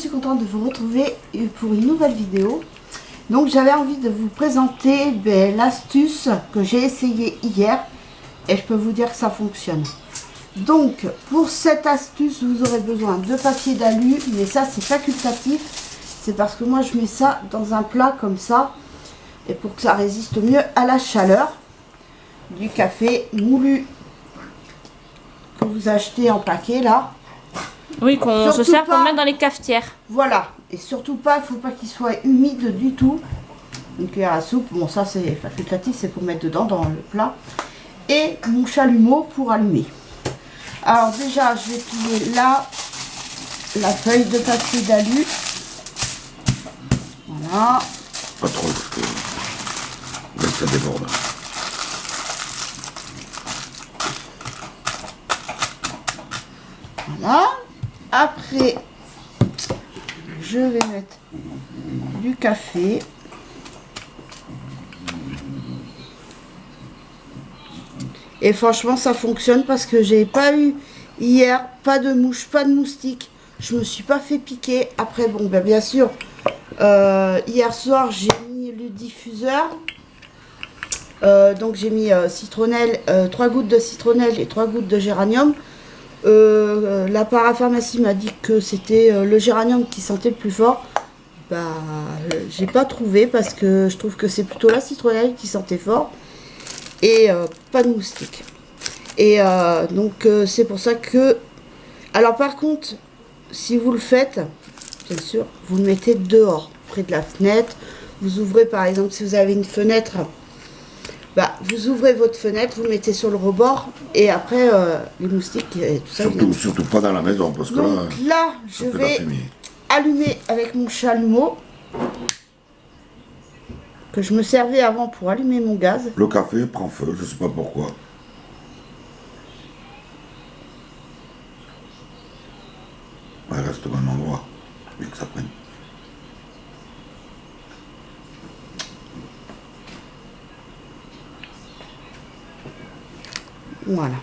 suis contente de vous retrouver pour une nouvelle vidéo. Donc j'avais envie de vous présenter l'astuce que j'ai essayée hier et je peux vous dire que ça fonctionne. Donc pour cette astuce vous aurez besoin de papier d'alu, mais ça c'est facultatif. C'est parce que moi je mets ça dans un plat comme ça et pour que ça résiste mieux à la chaleur. Du café moulu que vous achetez en paquet là. Oui, qu'on se sert pour mettre dans les cafetières. Voilà, et surtout pas, il ne faut pas qu'il soit humide du tout. Une cuillère à soupe, bon ça c'est facultatif, c'est pour mettre dedans dans le plat. Et mon chalumeau pour allumer. Alors déjà, je vais plier là la feuille de papier d'alu. Voilà. Pas trop, parce que là, ça déborde. Voilà. Après, je vais mettre du café. Et franchement, ça fonctionne parce que j'ai pas eu hier, pas de mouche, pas de moustique. Je me suis pas fait piquer. Après, bon, ben, bien sûr, hier soir, j'ai mis le diffuseur. Donc, j'ai mis citronnelle, 3 gouttes de citronnelle et 3 gouttes de géranium. La parapharmacie m'a dit que c'était le géranium qui sentait le plus fort. Bah, j'ai pas trouvé parce que je trouve que c'est plutôt la citronnelle qui sentait fort et pas de moustiques. Et donc c'est pour ça que. Alors par contre, si vous le faites, bien sûr, vous le mettez dehors, près de la fenêtre. Vous ouvrez par exemple si vous avez une fenêtre. Bah, vous ouvrez votre fenêtre, vous le mettez sur le rebord et après les moustiques et tout ça. Surtout pas dans la maison parce que donc, là je vais allumer avec mon chalumeau que je me servais avant pour allumer mon gaz. Le café prend feu, je sais pas pourquoi. Il reste au bon endroit, mais que ça prenne. Voilà.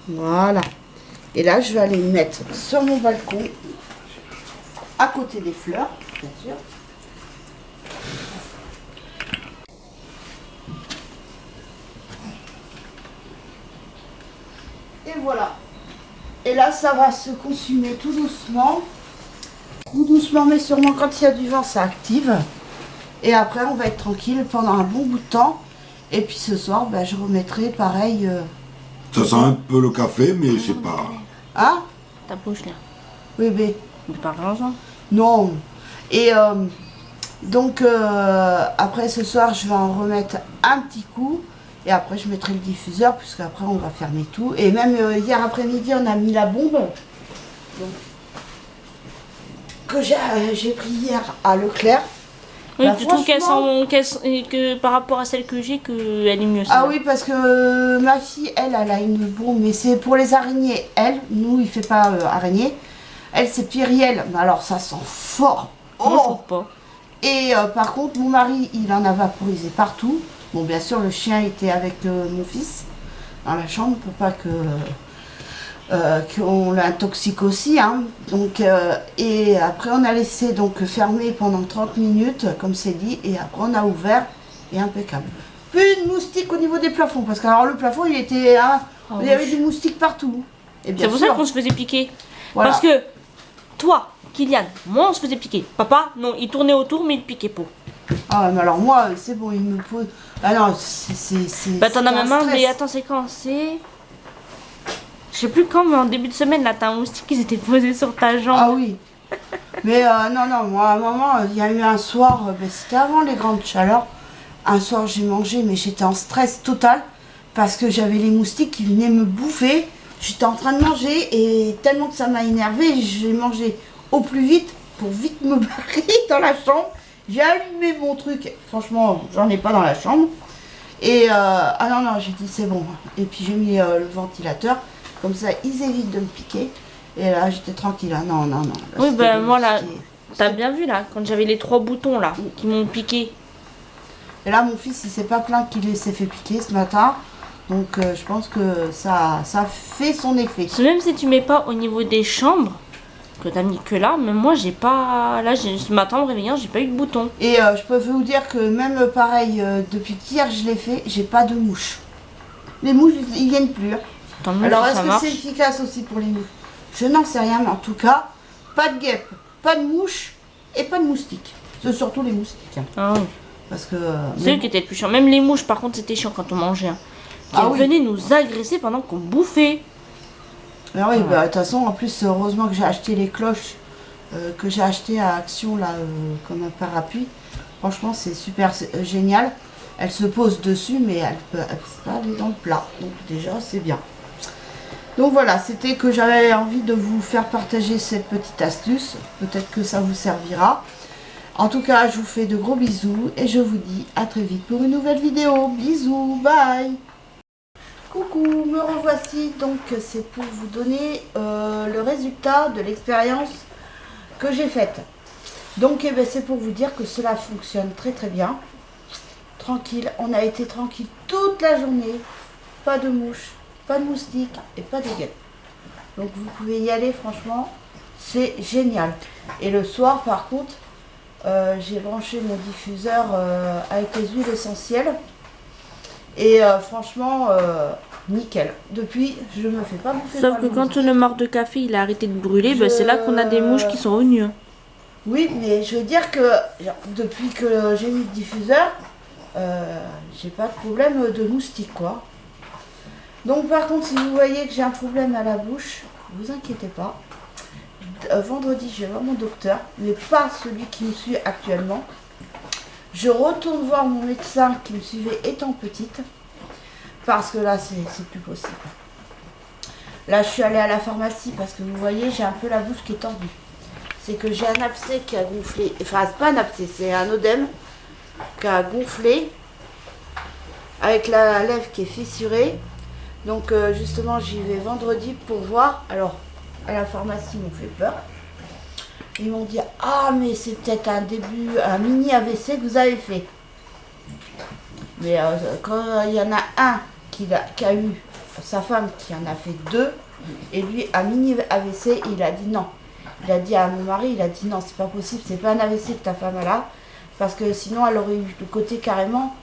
Voilà. Et là, je vais aller me mettre sur mon balcon, à côté des fleurs, bien sûr. Et voilà. Et là, ça va se consumer tout doucement. Tout doucement mais sûrement, quand il y a du vent ça active et après on va être tranquille pendant un bon bout de temps et puis ce soir ben, je remettrai pareil ça sent un peu le café mais c'est pas... Hein? Ta bouche là. Oui mais... Mais pas grand-chose. Non. Et donc après ce soir je vais en remettre un petit coup et après je mettrai le diffuseur puisque après on va fermer tout et même hier après-midi on a mis la bombe donc, que j'ai pris hier à Leclerc. Oui, Bah, tu trouves que par rapport à celle que j'ai, qu'elle est mieux ça. Ah oui, parce que ma fille, elle a une bombe, mais c'est pour les araignées. Elle, nous, il fait pas araignée. Elle, c'est Pyriel. Mais alors, ça sent fort. Moi, je trouve pas. Et par contre, mon mari, il en a vaporisé partout. Bon, bien sûr, le chien était avec mon fils dans la chambre pour pas que... qu'on l'intoxique aussi hein. Donc et après on a laissé donc fermer pendant 30 minutes comme c'est dit et après on a ouvert et impeccable. Plus de moustiques au niveau des plafonds parce que alors le plafond il était hein, il y avait des moustiques partout. C'est pour ça qu'on se faisait piquer. Voilà. Parce que toi, Kylian, moi on se faisait piquer. Papa, non, il tournait autour mais il piquait pas. Ah mais alors moi c'est bon il me pose. Ah non c'est. Bah t'en as même un mais attends c'est quand c'est. Je sais plus quand, mais en début de semaine, là, t'as un moustique qui s'était posé sur ta jambe. Ah oui. Mais non, moi, à un moment, il y a eu un soir, c'était avant les grandes chaleurs. Un soir, j'ai mangé, mais j'étais en stress total parce que j'avais les moustiques qui venaient me bouffer. J'étais en train de manger et tellement que ça m'a énervé, j'ai mangé au plus vite pour vite me barrer dans la chambre. J'ai allumé mon truc. Franchement, j'en ai pas dans la chambre. Et ah non, j'ai dit c'est bon. Et puis j'ai mis le ventilateur. Comme ça, ils évitent de me piquer. Et là, j'étais tranquille. Ah, non. Là, oui, ben moi, là, t'as bien vu, là, quand j'avais les 3 boutons, là, qui m'ont piqué. Et là, mon fils, il s'est pas plaint qu'il s'est fait piquer ce matin. Donc, je pense que ça fait son effet. Même si tu mets pas au niveau des chambres, que t'as mis que là, mais moi j'ai pas. Là, ce matin en me réveillant, j'ai pas eu de bouton. Et je peux vous dire que même pareil, depuis qu'hier je l'ai fait, j'ai pas de mouches. Les mouches, ils viennent plus. Hein. Tant mieux. Alors, si est-ce ça que marche. c'est efficace aussi pour les mouches? Je n'en sais rien, mais en tout cas, pas de guêpes, pas de mouches et pas de moustiques. C'est surtout les moustiques. Hein. Ah oui. Parce que. C'est eux qui étaient le plus chiant. Même les mouches, par contre, c'était chiant quand on mangeait. Hein. Qui Ah oui. venaient nous agresser pendant qu'on bouffait. Ah oui, bah, de toute façon, en plus, heureusement que j'ai acheté les cloches que j'ai acheté à Action là, comme un parapluie. Franchement, c'est super génial. Elle se pose dessus, mais elle peut pas aller dans le plat. Donc déjà, c'est bien. Donc voilà, c'était que j'avais envie de vous faire partager cette petite astuce. Peut-être que ça vous servira. En tout cas, je vous fais de gros bisous et je vous dis à très vite pour une nouvelle vidéo. Bisous, bye. Coucou, me revoici. Donc c'est pour vous donner le résultat de l'expérience que j'ai faite. Donc eh ben, c'est pour vous dire que cela fonctionne très très bien. Tranquille, on a été tranquille toute la journée. Pas de mouches, pas de moustiques et pas de guêpes. Donc vous pouvez y aller, franchement, c'est génial. Et le soir par contre, j'ai branché mon diffuseur avec les huiles essentielles. Et franchement, nickel. Depuis, je me fais pas bouffer. Sauf que quand le marc de café il a arrêté de brûler, bah, c'est là qu'on a des mouches qui sont venues. Oui, mais je veux dire que depuis que j'ai mis le diffuseur, j'ai pas de problème de moustiques, quoi. Donc par contre, si vous voyez que j'ai un problème à la bouche, vous inquiétez pas. Vendredi, je vais voir mon docteur, mais pas celui qui me suit actuellement. Je retourne voir mon médecin qui me suivait étant petite, parce que là, c'est plus possible. Là, je suis allée à la pharmacie parce que vous voyez, j'ai un peu la bouche qui est tendue. C'est que j'ai un abcès qui a gonflé. Enfin, c'est pas un abcès, c'est un œdème qui a gonflé avec la lèvre qui est fissurée. Donc, justement, j'y vais vendredi pour voir. Alors, à la pharmacie, ils m'ont fait peur. Ils m'ont dit, ah, mais c'est peut-être un début, un mini AVC que vous avez fait. Mais quand il y en a un qui a eu, sa femme qui en a fait 2, et lui, un mini AVC, il a dit non. Il a dit à mon mari, il a dit non, c'est pas possible, c'est pas un AVC que ta femme a là, parce que sinon elle aurait eu le côté carrément,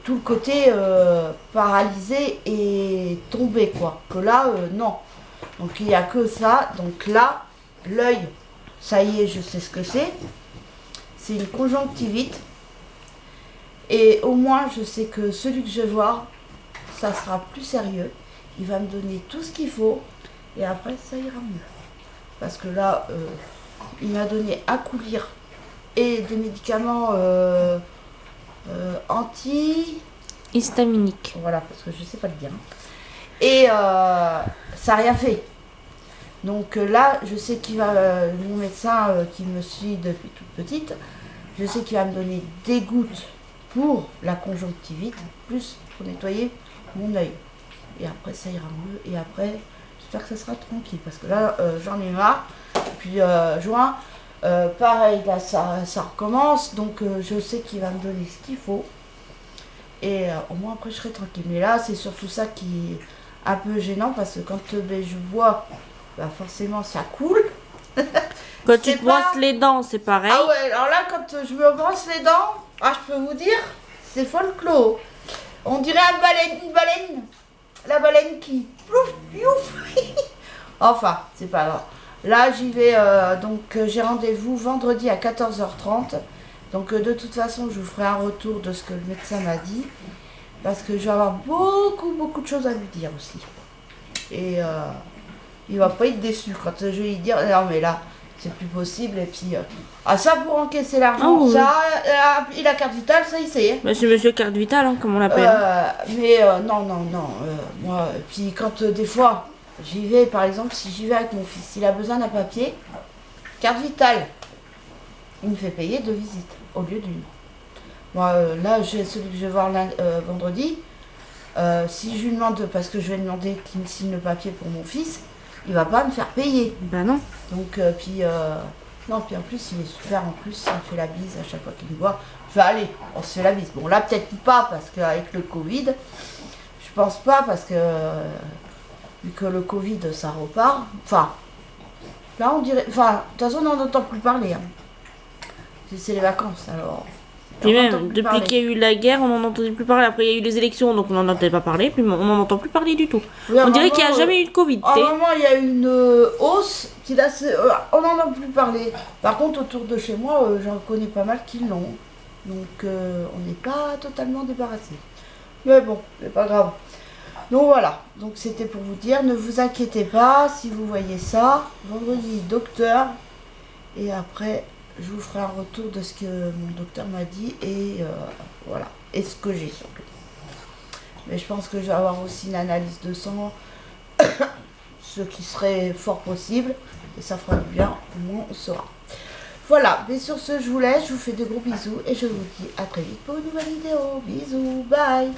tout le côté paralysé et tombé, quoi. Que là, non. Donc il n'y a que ça. Donc là, l'œil, ça y est, je sais ce que c'est. C'est une conjonctivite. Et au moins, je sais que celui que je vais voir, ça sera plus sérieux. Il va me donner tout ce qu'il faut. Et après, ça ira mieux. Parce que là, il m'a donné à coulir et des médicaments Histaminique. Voilà, parce que je sais pas le dire. Et ça n'a rien fait. Donc là, je sais qu'il va, mon médecin qui me suit depuis toute petite, je sais qu'il va me donner des gouttes pour la conjonctivite, plus pour nettoyer mon œil. Et après, ça ira mieux. Et après, j'espère que ça sera tranquille. Parce que là, j'en ai marre. Puis juin, pareil, là, ça recommence. Donc, je sais qu'il va me donner ce qu'il faut. Et au moins, après, je serai tranquille. Mais là, c'est surtout ça qui est un peu gênant. Parce que quand je bois, bah, forcément, ça coule. Quand tu te brosses les dents, c'est pareil. Ah ouais, alors là, quand je me brosse les dents, ah, je peux vous dire, c'est folklore. On dirait une baleine. La baleine qui... Plouf, plouf. Enfin, c'est pas grave. Là, j'y vais, donc j'ai rendez-vous vendredi à 14h30. Donc de toute façon, je vous ferai un retour de ce que le médecin m'a dit. Parce que je vais avoir beaucoup de choses à lui dire aussi. Et il va pas être déçu quand je vais lui dire, non mais là, c'est plus possible. Et puis, ça pour encaisser l'argent, Oh, oui. ça, il a carte vitale, ça il sait. Bah, c'est Monsieur Carte Vitale, hein, comme on l'appelle. Mais non, moi, puis quand des fois, j'y vais, par exemple, si j'y vais avec mon fils, s'il a besoin d'un papier, carte vitale, il me fait payer 2 visites au lieu d'une. Moi, là, j'ai celui que je vais voir vendredi. Si je lui demande, parce que je vais demander qu'il me signe le papier pour mon fils, il va pas me faire payer. Bah non. Donc, puis Non, puis en plus, il est super. En plus, il me fait la bise à chaque fois qu'il me voit. Je fais, allez, on se fait la bise. Bon, là, peut-être pas, parce qu'avec le Covid, je pense pas, parce que vu que le Covid, ça repart. Enfin, là, on dirait. Enfin, de toute façon, on n'en entend plus parler. Hein. C'est les vacances, alors. Puis On n'entend même, plus depuis parler. qu'il y a eu la guerre, on n'en entendait plus parler. Après, il y a eu les élections, donc on n'en entendait pas parler. Puis on n'en entend plus parler du tout. Oui, à un On dirait moment, qu'il n'y a jamais eu de Covid. À un t'sais. moment, il y a une hausse, qui là, on n'en a plus parlé. Par contre, autour de chez moi, j'en connais pas mal qui l'ont. Donc, on n'est pas totalement débarrassé. Mais bon, c'est pas grave. Donc voilà, donc c'était pour vous dire, ne vous inquiétez pas si vous voyez ça. Vendredi, docteur. Et après, je vous ferai un retour de ce que mon docteur m'a dit. Et voilà, et ce que j'ai surtout. Mais je pense que je vais avoir aussi une analyse de sang, ce qui serait fort possible. Et ça fera du bien, au moins on saura. Voilà, mais sur ce, je vous laisse, je vous fais de gros bisous et je vous dis à très vite pour une nouvelle vidéo. Bisous, bye!